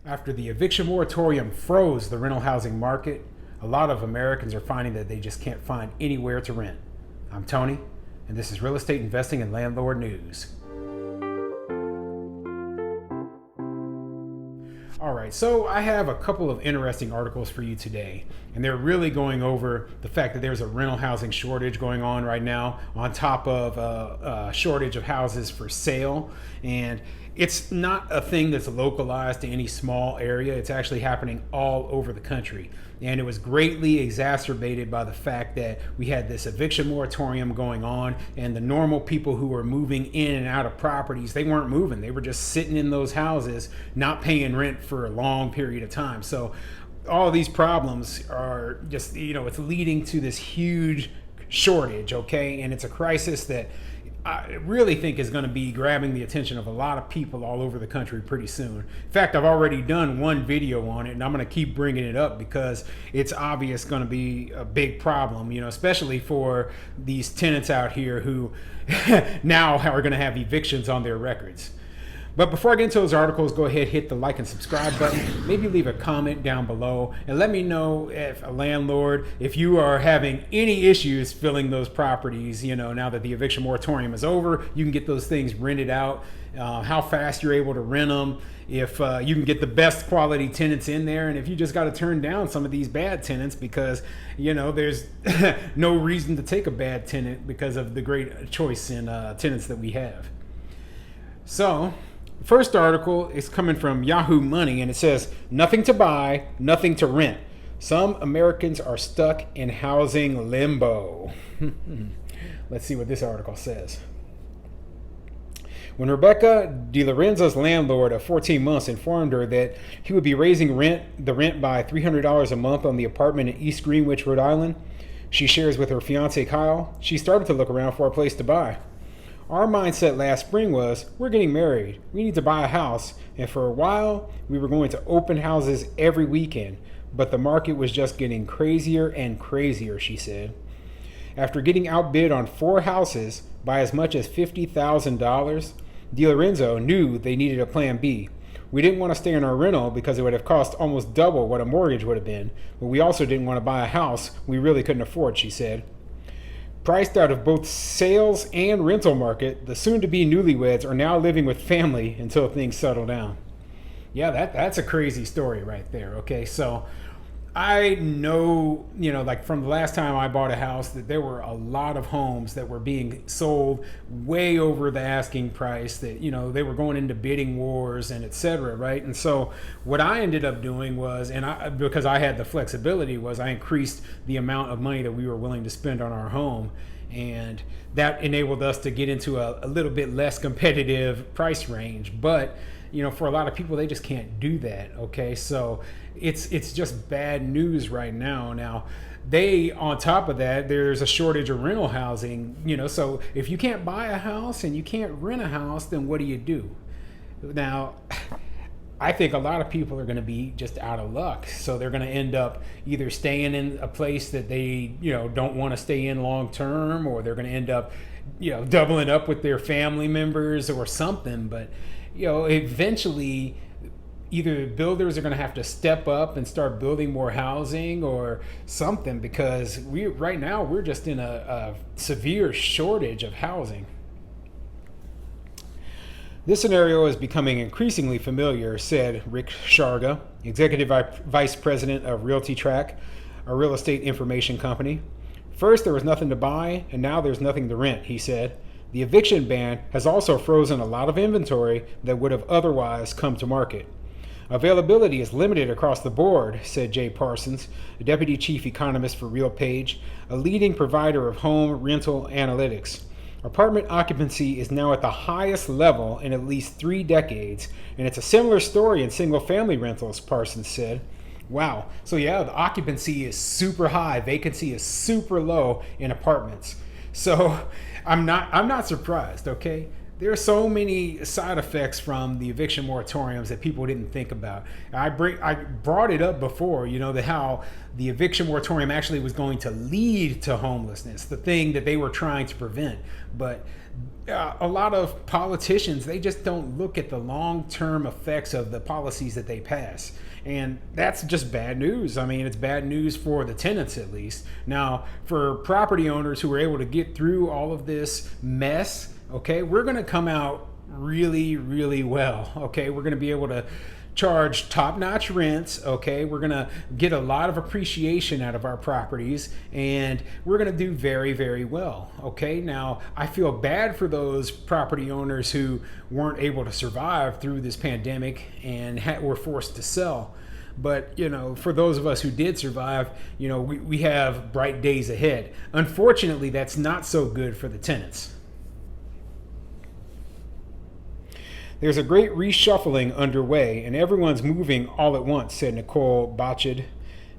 After the eviction moratorium froze the rental housing market, a lot of Americans are finding that they just can't find anywhere to rent. I'm Tony, and this is Real Estate Investing and Landlord News. All right, so I have a couple of interesting articles for you today, and they're really going over the fact that there's a rental housing shortage going on right now, on top of a shortage of houses for sale. And it's not a thing that's localized to any small area. It's actually happening all over the country. And it was greatly exacerbated by the fact that we had this eviction moratorium going on, and the normal people who were moving in and out of properties, they weren't moving. They were just sitting in those houses, not paying rent for a long period of time. So all these problems are just, it's leading to this huge shortage, okay? And it's a crisis that I really think is going to be grabbing the attention of a lot of people all over the country pretty soon. In fact, I've already done one video on it, and I'm going to keep bringing it up because it's obvious going to be a big problem, especially for these tenants out here who now are going to have evictions on their records. But before I get into those articles, go ahead, hit the like and subscribe button. Maybe leave a comment down below and let me know, if a landlord, if you are having any issues filling those properties, now that the eviction moratorium is over, you can get those things rented out, how fast you're able to rent them, if you can get the best quality tenants in there, and if you just got to turn down some of these bad tenants because, there's no reason to take a bad tenant because of the great choice in tenants that we have. So, first article is coming from Yahoo Money, and it says, "Nothing to buy, nothing to rent. Some Americans are stuck in housing limbo." Let's see what this article says. When Rebecca DiLorenzo's landlord of 14 months informed her that he would be raising the rent by $300 a month on the apartment in East Greenwich, Rhode Island, she shares with her fiance Kyle, she started to look around for a place to buy. "Our mindset last spring was, we're getting married, we need to buy a house, and for a while, we were going to open houses every weekend, but the market was just getting crazier and crazier," she said. After getting outbid on 4 houses by as much as $50,000, DiLorenzo knew they needed a plan B. "We didn't want to stay in our rental because it would have cost almost double what a mortgage would have been, but we also didn't want to buy a house we really couldn't afford," she said. Priced out of both sales and rental market, the soon-to-be newlyweds are now living with family until things settle down. Yeah, that's a crazy story right there, okay? So I know, like from the last time I bought a house, that there were a lot of homes that were being sold way over the asking price, that, they were going into bidding wars and et cetera, right? And so what I ended up doing was, because I had the flexibility, was I increased the amount of money that we were willing to spend on our home. And that enabled us to get into a little bit less competitive price range. But for a lot of people, they just can't do that, okay? So it's just bad news right now. Now, on top of that, there's a shortage of rental housing, so if you can't buy a house and you can't rent a house, then what do you do? Now, I think a lot of people are going to be just out of luck. So they're going to end up either staying in a place that they, don't want to stay in long term, or they're going to end up, doubling up with their family members or something. But, eventually either builders are going to have to step up and start building more housing or something, because right now we're just in a severe shortage of housing. "This scenario is becoming increasingly familiar," said Rick Sharga, Executive Vice President of RealtyTrack, a real estate information company. "First, there was nothing to buy, and now there's nothing to rent," he said. "The eviction ban has also frozen a lot of inventory that would have otherwise come to market. Availability is limited across the board," said Jay Parsons, Deputy Chief Economist for RealPage, a leading provider of home rental analytics. "Apartment occupancy is now at the highest level in at least 3 decades, and it's a similar story in single-family rentals," Parsons said. Wow. So yeah, the occupancy is super high, vacancy is super low in apartments. So I'm not surprised, okay? there are so many side effects from the eviction moratoriums that people didn't think about. I brought it up before, that how the eviction moratorium actually was going to lead to homelessness, the thing that they were trying to prevent. But a lot of politicians, they just don't look at the long-term effects of the policies that they pass. And that's just bad news. I mean, it's bad news for the tenants, at least. Now, for property owners who were able to get through all of this mess, okay, we're going to come out really, really well. Okay, we're going to be able to charge top-notch rents. Okay, we're going to get a lot of appreciation out of our properties, and we're going to do very, very well. Okay, now I feel bad for those property owners who weren't able to survive through this pandemic and were forced to sell. But, for those of us who did survive, we have bright days ahead. Unfortunately, that's not so good for the tenants. There's a great reshuffling underway, and everyone's moving all at once, said Nicole Bachid,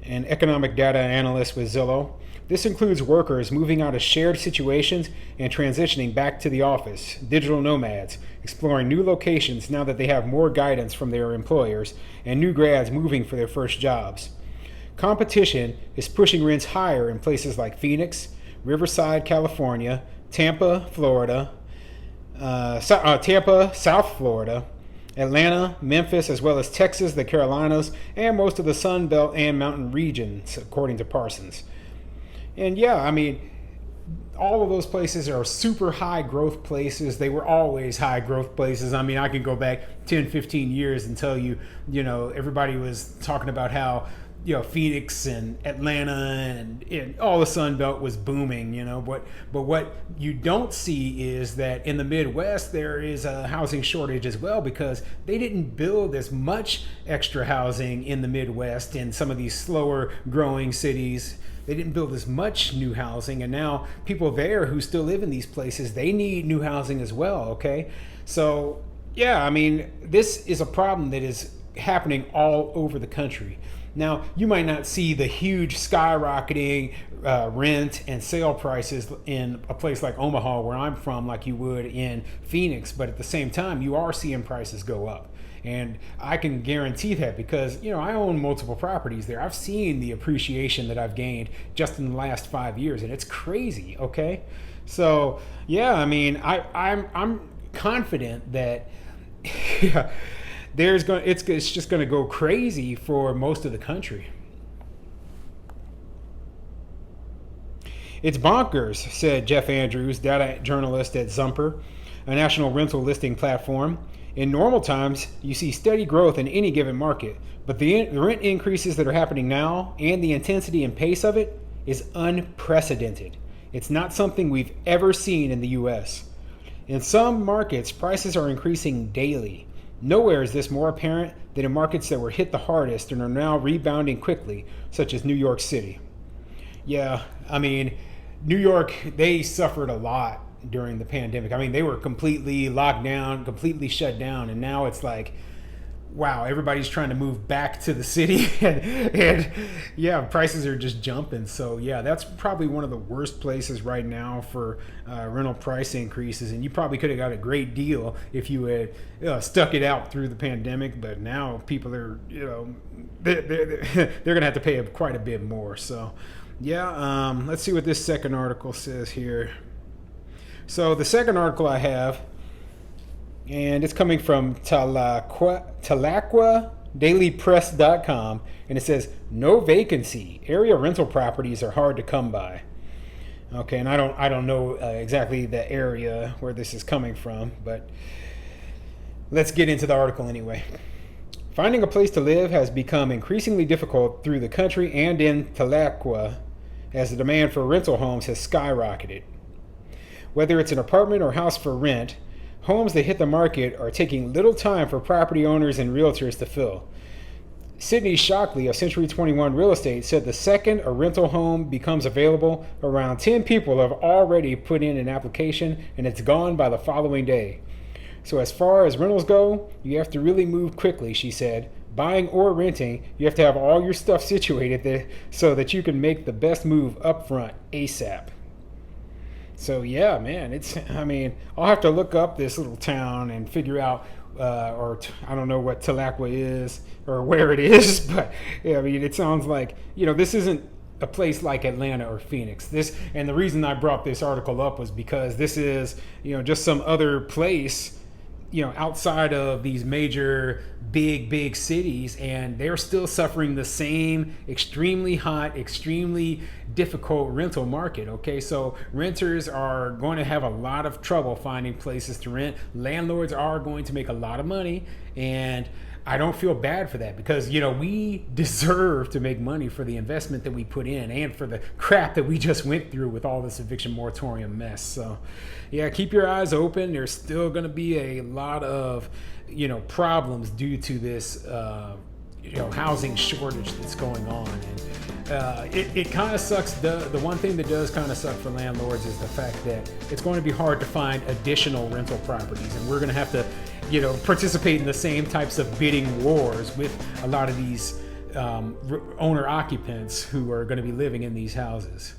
an economic data analyst with Zillow. This includes workers moving out of shared situations and transitioning back to the office, digital nomads, exploring new locations now that they have more guidance from their employers, and new grads moving for their first jobs. Competition is pushing rents higher in places like Phoenix, Riverside, California, Tampa, South Florida, Atlanta, Memphis, as well as Texas, the Carolinas, and most of the Sun Belt and mountain regions, according to Parsons. And yeah, I mean, all of those places are super high growth places. They were always high growth places. I mean, I can go back 10, 15 years and tell you, everybody was talking about how, Phoenix and Atlanta and all the Sun Belt was booming, but what you don't see is that in the Midwest, there is a housing shortage as well, because they didn't build as much extra housing in the Midwest in some of these slower growing cities. They didn't build as much new housing, and now people there who still live in these places, they need new housing as well, okay? So, yeah, I mean, this is a problem that is happening all over the country. Now, you might not see the huge skyrocketing rent and sale prices in a place like Omaha, where I'm from, like you would in Phoenix, but at the same time, you are seeing prices go up. And I can guarantee that because, I own multiple properties there. I've seen the appreciation that I've gained just in the last 5 years, and it's crazy, okay? So, yeah, I mean, I'm confident that it's just going to go crazy for most of the country. It's bonkers, said Jeff Andrews, data journalist at Zumper, a national rental listing platform. In normal times, you see steady growth in any given market, but the rent increases that are happening now and the intensity and pace of it is unprecedented. It's not something we've ever seen in the U.S. In some markets, prices are increasing daily. Nowhere is this more apparent than in markets that were hit the hardest and are now rebounding quickly, such as New York City. Yeah, I mean, New York, they suffered a lot during the pandemic. I mean, they were completely locked down, completely shut down, and now it's like, wow, everybody's trying to move back to the city, and yeah, prices are just jumping. So yeah, that's probably one of the worst places right now for rental price increases, and you probably could have got a great deal if you had stuck it out through the pandemic, but now people are, they're gonna have to pay quite a bit more. So yeah, let's see what this second article says here. So the second article I have, and it's coming from TalakwaDailyPress.com, and it says, no vacancy. Area rental properties are hard to come by. Okay, and I don't know exactly the area where this is coming from, but let's get into the article anyway. Finding a place to live has become increasingly difficult through the country and in Talakwa as the demand for rental homes has skyrocketed. Whether it's an apartment or house for rent, homes that hit the market are taking little time for property owners and realtors to fill. Sydney Shockley of Century 21 Real Estate said the second a rental home becomes available, around 10 people have already put in an application and it's gone by the following day. So as far as rentals go, you have to really move quickly, she said. Buying or renting, you have to have all your stuff situated there so that you can make the best move up front ASAP. So yeah, man, I mean, I'll have to look up this little town and figure out, I don't know what Tulacqua is or where it is, but yeah, I mean, it sounds like this isn't a place like Atlanta or Phoenix. And the reason I brought this article up was because this is just some other place outside of these major big cities, and they're still suffering the same extremely hot, extremely difficult rental market. Okay, so renters are going to have a lot of trouble finding places to rent. Landlords are going to make a lot of money, and I don't feel bad for that, because we deserve to make money for the investment that we put in and for the crap that we just went through with all this eviction moratorium mess. So yeah, keep your eyes open. There's still going to be a lot of problems due to this housing shortage that's going on. And it kind of sucks. The one thing that does kind of suck for landlords is the fact that it's going to be hard to find additional rental properties, and we're going to have to participate in the same types of bidding wars with a lot of these owner occupants who are going to be living in these houses.